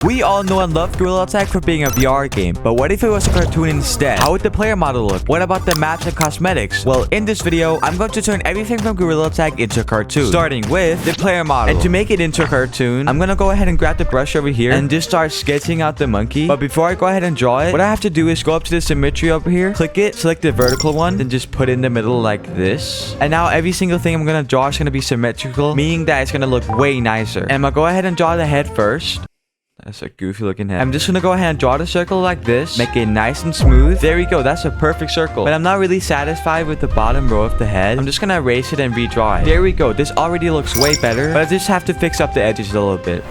We all know and love Gorilla Tag for being a VR game, but what if it was a cartoon instead? How would the player model look? What about the maps and cosmetics? Well, in this video, I'm going to turn everything from Gorilla Tag into a cartoon, starting with the player model. And to make it into a cartoon, I'm gonna go ahead and grab the brush over here and just start sketching out the monkey. But before I go ahead and draw it, what I have to do is go up to the symmetry over here, click it, select the vertical one, then just put it in the middle like this. And now every single thing I'm gonna draw is gonna be symmetrical, meaning that it's gonna look way nicer. And I'm gonna go ahead and draw the head first. That's a goofy looking head. I'm just gonna go ahead and draw the circle like this. Make it nice and smooth. There we go. That's a perfect circle. But I'm not really satisfied with the bottom row of the head. I'm just gonna erase it and redraw it. There we go. This already looks way better. But I just have to fix up the edges a little bit.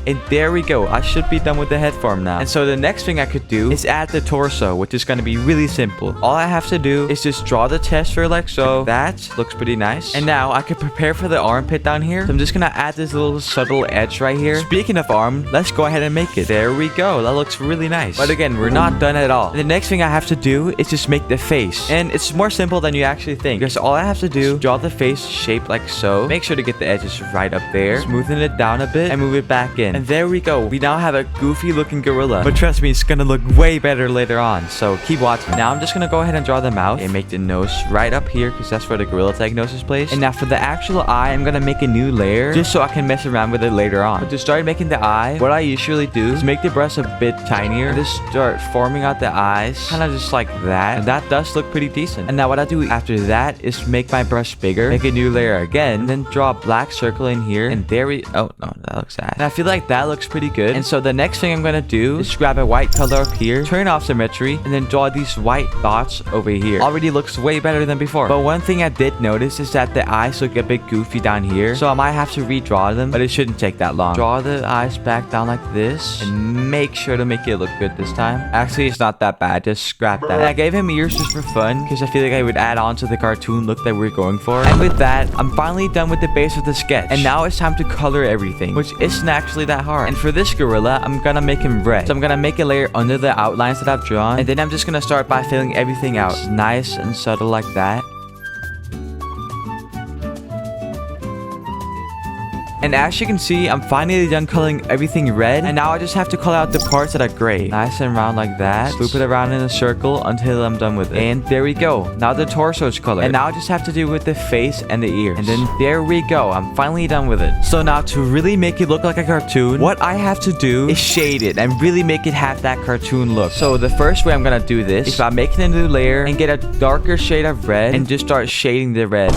And there we go. I should be done with the head form now. And so the next thing I could do is add the torso, which is going to be really simple. All I have to do is just draw the chest for like so. That looks pretty nice. And now I could prepare for the armpit down here. So I'm just going to add this little subtle edge right here. Speaking of arm, let's go ahead and make it. There we go. That looks really nice. But again, we're not done at all. The next thing I have to do is just make the face. And it's more simple than you actually think. Because all I have to do is draw the face shaped like so. Make sure to get the edges right up there. Smoothen it down a bit and move it back in. And there we go. We now have a goofy looking gorilla. But trust me, it's gonna look way better later on. So keep watching. Now I'm just gonna go ahead and draw the mouth and make the nose right up here because that's where the Gorilla Tag nose is placed. And now for the actual eye, I'm gonna make a new layer just so I can mess around with it later on. But to start making the eye, what I usually do is make the brush a bit tinier. Just start forming out the eyes, kind of just like that. And that does look pretty decent. And now what I do after that is make my brush bigger, make a new layer again, then draw a black circle in here. And there we... Oh, no, that looks sad. And I feel like that looks pretty good. And so the next thing I'm gonna do is grab a white color up here, turn off symmetry, and then draw these white dots over here. Already looks way better than before. But one thing I did notice is that the eyes look a bit goofy down here, so I might have to redraw them, but it shouldn't take that long. Draw the eyes back down like this and make sure to make it look good this time. Actually, it's not that bad. Just scrap that. And I gave him ears just for fun because I feel like I would add on to the cartoon look that we're going for. And with that, I'm finally done with the base of the sketch. And now it's time to color everything, which isn't actually that hard. And for this gorilla, I'm gonna make him red. So I'm gonna make a layer under the outlines that I've drawn. And then I'm just gonna start by filling everything out. Nice and subtle like that. And as you can see, I'm finally done coloring everything red. And now I just have to color out the parts that are gray. Nice and round like that. Loop it around in a circle until I'm done with it. And there we go. Now the torso is colored. And now I just have to do with the face and the ears. And then there we go. I'm finally done with it. So now to really make it look like a cartoon, what I have to do is shade it and really make it have that cartoon look. So the first way I'm gonna do this is by making a new layer and get a darker shade of red and just start shading the red.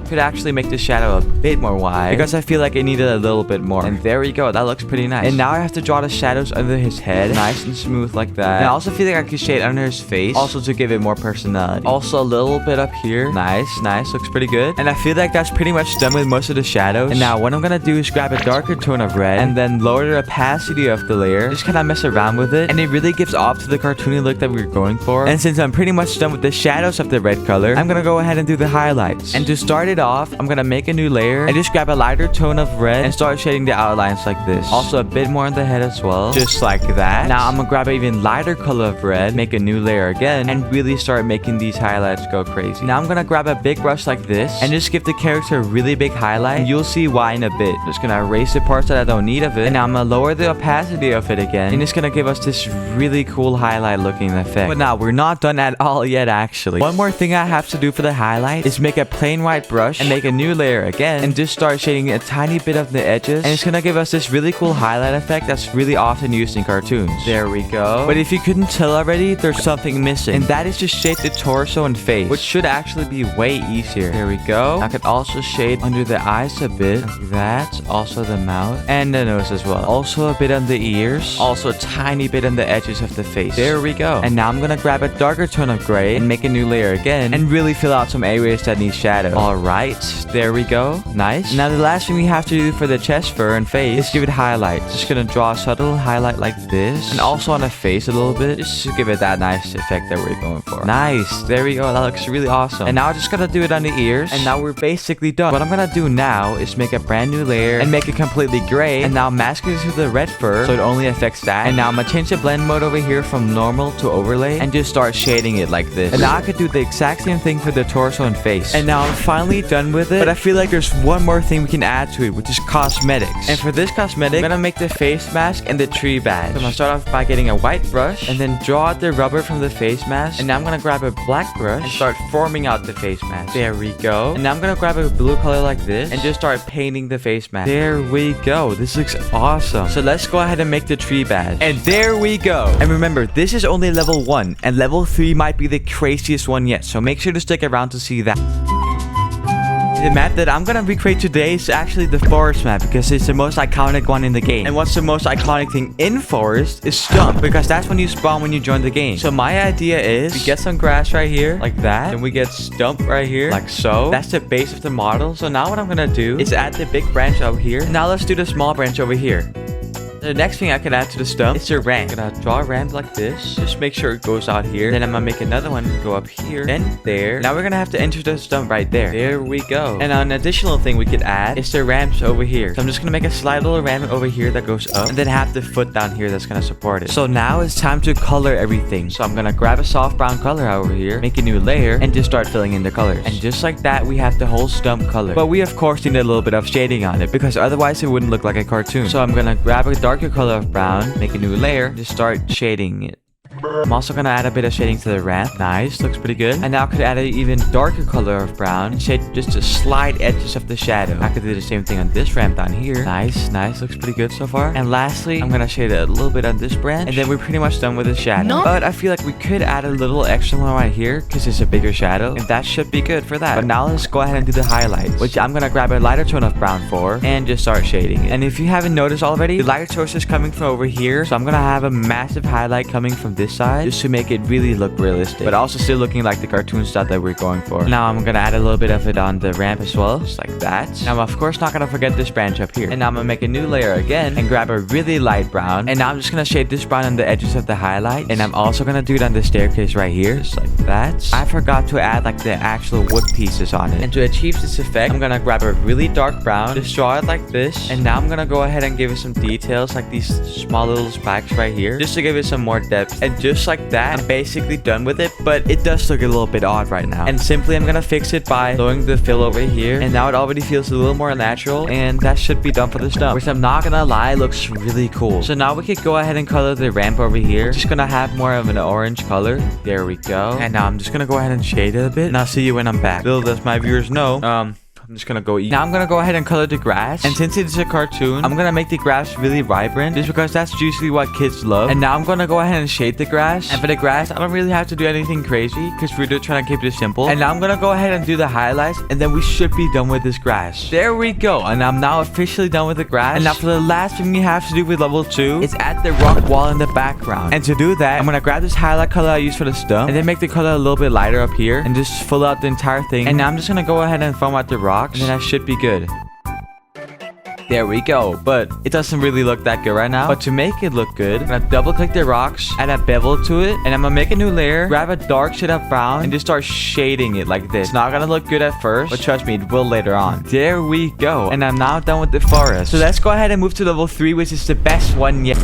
Could actually make the shadow a bit more wide because I feel like it needed a little bit more. And there we go. That looks pretty nice. And now I have to draw the shadows under his head, nice and smooth like that. And I also feel like I could shade under his face, also to give it more personality. Also a little bit up here. Nice. Looks pretty good. And I feel like that's pretty much done with most of the shadows. And now what I'm gonna do is grab a darker tone of red and then lower the opacity of the layer. Just kind of mess around with it, and it really gives off to the cartoony look that we're going for. And since I'm pretty much done with the shadows of the red color, I'm gonna go ahead and do the highlights. And to start it off, I'm gonna make a new layer and just grab a lighter tone of red and start shading the outlines like this. Also a bit more on the head as well, just like that. Now I'm gonna grab an even lighter color of red, make a new layer again, and really start making these highlights go crazy. Now I'm gonna grab a big brush like this and just give the character a really big highlight, and you'll see why in a bit. Just gonna erase the parts that I don't need of it, and now I'm gonna lower the opacity of it again, and it's gonna give us this really cool highlight looking effect. But now we're not done at all yet actually. One more thing I have to do for the highlight is make a plain white brush and make a new layer again and just start shading a tiny bit of the edges, and it's gonna give us this really cool highlight effect that's really often used in cartoons. There we go. But if you couldn't tell already, there's something missing, and that is to shade the torso and face, which should actually be way easier. There we go. I could also shade under the eyes a bit like that, also the mouth and the nose as well, also a bit on the ears, also a tiny bit on the edges of the face. There we go. And now I'm gonna grab a darker tone of gray and make a new layer again and really fill out some areas that need shadow. Alright. light. There we go. Nice. Now the last thing we have to do for the chest fur and face is give it highlight. Just gonna draw a subtle highlight like this, and also on the face a little bit, just to give it that nice effect that we're going for. Nice. There we go. That looks really awesome. And now I'm just gonna do it on the ears, and now we're basically done. What I'm gonna do now is make a brand new layer and make it completely gray, and now mask it to the red fur so it only affects that. And now I'm gonna change the blend mode over here from normal to overlay and just start shading it like this. And now I could do the exact same thing for the torso and face. And now I'm finally done with it, but I feel like there's one more thing we can add to it, which is cosmetics. And for this cosmetic, I'm gonna make the face mask and the tree badge. So I'm gonna start off by getting a white brush and then draw out the rubber from the face mask. And now I'm gonna grab a black brush and start forming out the face mask. There we go. And now I'm gonna grab a blue color like this and just start painting the face mask. There we go. This looks awesome. So let's go ahead and make the tree badge. And there we go. And remember, this is only level 1, and level 3 might be the craziest one yet, so make sure to stick around to see that. The map that I'm gonna recreate today is actually the forest map, because it's the most iconic one in the game. And what's the most iconic thing in forest is stump, because that's when you spawn when you join the game. So my idea is we get some grass right here like that, and we get stump right here like so. That's the base of the model. So now what I'm gonna do is add the big branch over here, and now let's do the small branch over here. The next thing I can add to the stump is a ramp. I'm gonna draw a ramp like this. Just make sure it goes out here. Then I'm gonna make another one go up here. Then there. Now we're gonna have to enter the stump right there. There we go. And an additional thing we could add is the ramps over here. So I'm just gonna make a slight little ramp over here that goes up. And then have the foot down here that's gonna support it. So now it's time to color everything. So I'm gonna grab a soft brown color over here, make a new layer, and just start filling in the colors. And just like that, we have the whole stump color. But we of course need a little bit of shading on it, because otherwise it wouldn't look like a cartoon. So I'm gonna grab a darker color of brown, make a new layer, just start shading it. I'm also gonna add a bit of shading to the ramp. Nice, looks pretty good. And now I could add an even darker color of brown and shade just the slight edges of the shadow. I could do the same thing on this ramp down here. Nice, looks pretty good so far. And lastly, I'm gonna shade a little bit on this branch, and then we're pretty much done with the shadow. No. But I feel like we could add a little extra one right here, because it's a bigger shadow, and that should be good for that. But now let's go ahead and do the highlights, which I'm gonna grab a lighter tone of brown for, and just start shading it. And if you haven't noticed already, the lighter source is coming from over here, so I'm gonna have a massive highlight coming from this side, just to make it really look realistic, but also still looking like the cartoon style that we're going for. Now I'm gonna add a little bit of it on the ramp as well, just like that. Now I'm of course not gonna forget this branch up here. And now I'm gonna make a new layer again and grab a really light brown, and now I'm just gonna shade this brown on the edges of the highlight. And I'm also gonna do it on the staircase right here, just like that. I forgot to add like the actual wood pieces on it. And to achieve this effect, I'm gonna grab a really dark brown, just draw it like this, and now I'm gonna go ahead and give it some details like these small little spikes right here, just to give it some more depth. And just like that, I'm basically done with it, but it does look a little bit odd right now. And simply I'm gonna fix it by lowering the fill over here, and now it already feels a little more natural, and that should be done for the stump, which I'm not gonna lie, looks really cool. So now we could go ahead and color the ramp over here. Just gonna have more of an orange color. There we go. And now I'm just gonna go ahead and shade it a bit, and I'll see you when I'm back. Little does my viewers know, I'm just gonna go eat. Now I'm gonna go ahead and color the grass. And since it's a cartoon, I'm gonna make the grass really vibrant, just because that's usually what kids love. And now I'm gonna go ahead and shade the grass. And for the grass, I don't really have to do anything crazy, because we're just trying to keep it simple. And now I'm gonna go ahead and do the highlights, and then we should be done with this grass. There we go. And I'm now officially done with the grass. And now for the last thing we have to do with level 2 is add the rock wall in the background. And to do that, I'm gonna grab this highlight color I used for the stump, and then make the color a little bit lighter up here, and just fill out the entire thing. And now I'm just gonna go ahead and form out the rocks, and then I should be good. There we go, but it doesn't really look that good right now. But to make it look good, I'm gonna double click the rocks, add a bevel to it, and I'm gonna make a new layer, grab a dark shade of brown, and just start shading it like this. It's not gonna look good at first, but trust me, it will later on. There we go, and I'm now done with the forest. So let's go ahead and move to level 3, which is the best one yet.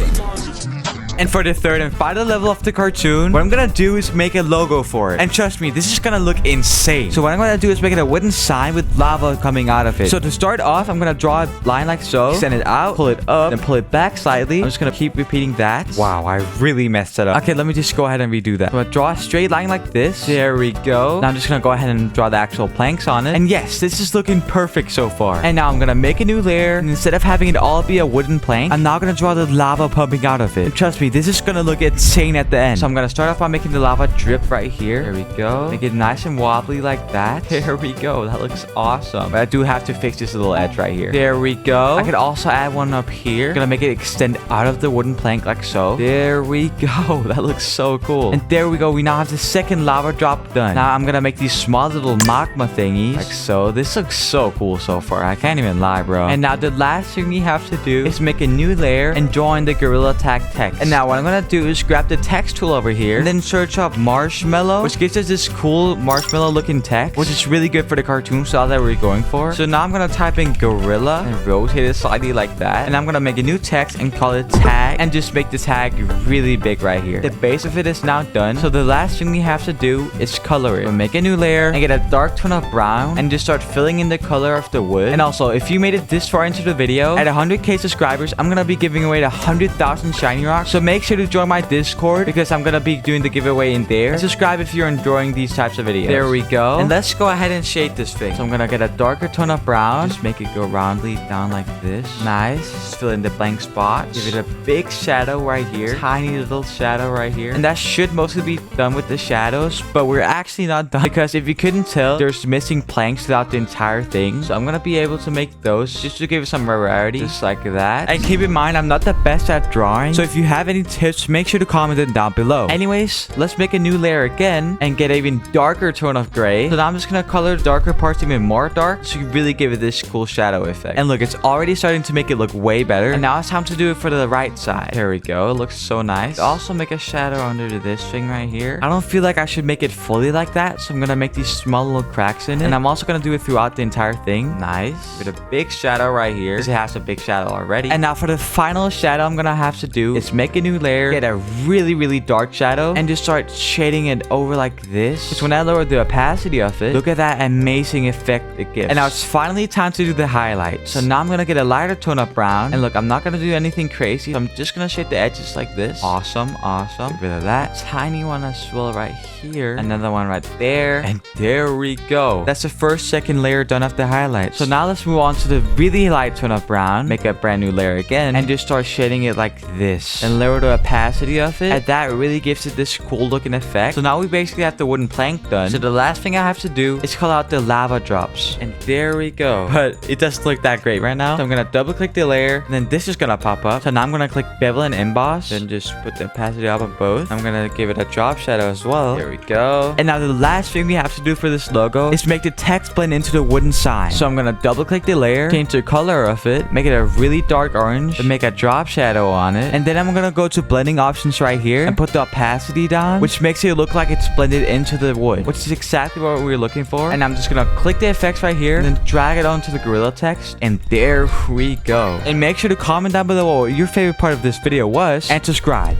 And for the third and final level of the cartoon, what I'm gonna do is make a logo for it. And trust me, this is gonna look insane. So what I'm gonna do is make it a wooden sign with lava coming out of it. So to start off, I'm gonna draw a line like so, extend it out, pull it up, then pull it back slightly. I'm just gonna keep repeating that. Wow, I really messed it up. Okay, let me just go ahead and redo that. So I'm gonna draw a straight line like this. There we go. Now I'm just gonna go ahead and draw the actual planks on it. And yes, this is looking perfect so far. And now I'm gonna make a new layer, and instead of having it all be a wooden plank, I'm now gonna draw the lava pumping out of it. And trust me, me, this is gonna look insane at the end. So I'm gonna start off by making the lava drip right here. There we go. Make it nice and wobbly like that. There we go. That looks awesome. But I do have to fix this little edge right here. There we go. I could also add one up here. Gonna make it extend out of the wooden plank like so. There we go. That looks so cool. And there we go. We now have the second lava drop done. Now I'm gonna make these small little magma thingies like so. This looks so cool so far. I can't even lie, bro. And now the last thing we have to do is make a new layer and draw in the gorilla tag text. And now what I'm gonna do is grab the text tool over here and then search up marshmallow, which gives us this cool marshmallow looking text, which is really good for the cartoon style that we're going for. So now I'm gonna type in gorilla and rotate it slightly like that. And I'm gonna make a new text and call it tag and just make the tag really big right here. The base of it is now done. So the last thing we have to do is color it. We'll make a new layer and get a dark tone of brown and just start filling in the color of the wood. And also, if you made it this far into the video, at 100k subscribers, I'm gonna be giving away 100,000 shiny rocks. So make sure to join my Discord because I'm gonna be doing the giveaway in there. And subscribe if you're enjoying these types of videos. There we go. And let's go ahead and shade this thing. So I'm gonna get a darker tone of brown. Just make it go roundly down like this. Nice. Just fill in the blank spots. Give it a big shadow right here. Tiny little shadow right here. And that should mostly be done with the shadows, but we're actually not done because if you couldn't tell, there's missing planks throughout the entire thing. So I'm gonna be able to make those just to give it some variety, just like that. And keep in mind, I'm not the best at drawing, so if you have any tips, make sure to comment them down below. Anyways, let's make a new layer again and get an even darker tone of gray. So now I'm just gonna color the darker parts even more dark so you really give it this cool shadow effect. And look, it's already starting to make it look way better. And now it's time to do it for the right side. There we go. It looks so nice. Also make a shadow under this thing right here. I don't feel like I should make it fully like that, so I'm gonna make these small little cracks in it. And I'm also gonna do it throughout the entire thing. Nice. With a big shadow right here because it has a big shadow already. And now for the final shadow I'm gonna have to do is make a new layer, get a really dark shadow, and just start shading it over like this. Because when I lower the opacity of it, look at that amazing effect it gives. And now it's finally time to do the highlights. So now I'm gonna get a lighter tone of brown. And look, I'm not gonna do anything crazy. So I'm just gonna shade the edges like this. Awesome. Get rid of that. Tiny one as well right here. Another one right there. And there we go. That's the first, second layer done of the highlights. So now let's move on to the really light tone of brown. Make a brand new layer again and just start shading it like this. And lower the opacity of it. And that really gives it this cool looking effect. So now we basically have the wooden plank done. So the last thing I have to do is call out the lava drops. And there we go. But it doesn't look that great right now. So I'm gonna double click the layer. And then this is gonna pop up. So now I'm gonna click bevel and emboss. Then just put the opacity up of both. I'm gonna give it a drop shadow as well. There we go. And now the last thing we have to do for this logo is make the text blend into the wooden sign. So I'm gonna double click the layer, change the color of it, make it a really dark orange, and make a drop shadow on it. And then I'm gonna go to blending options right here and put the opacity down, which makes it look like it's blended into the wood, which is exactly what we were looking for. And I'm just gonna click the effects right here and then drag it onto the gorilla text. And there we go. And make sure to comment down below what your favorite part of this video was and subscribe.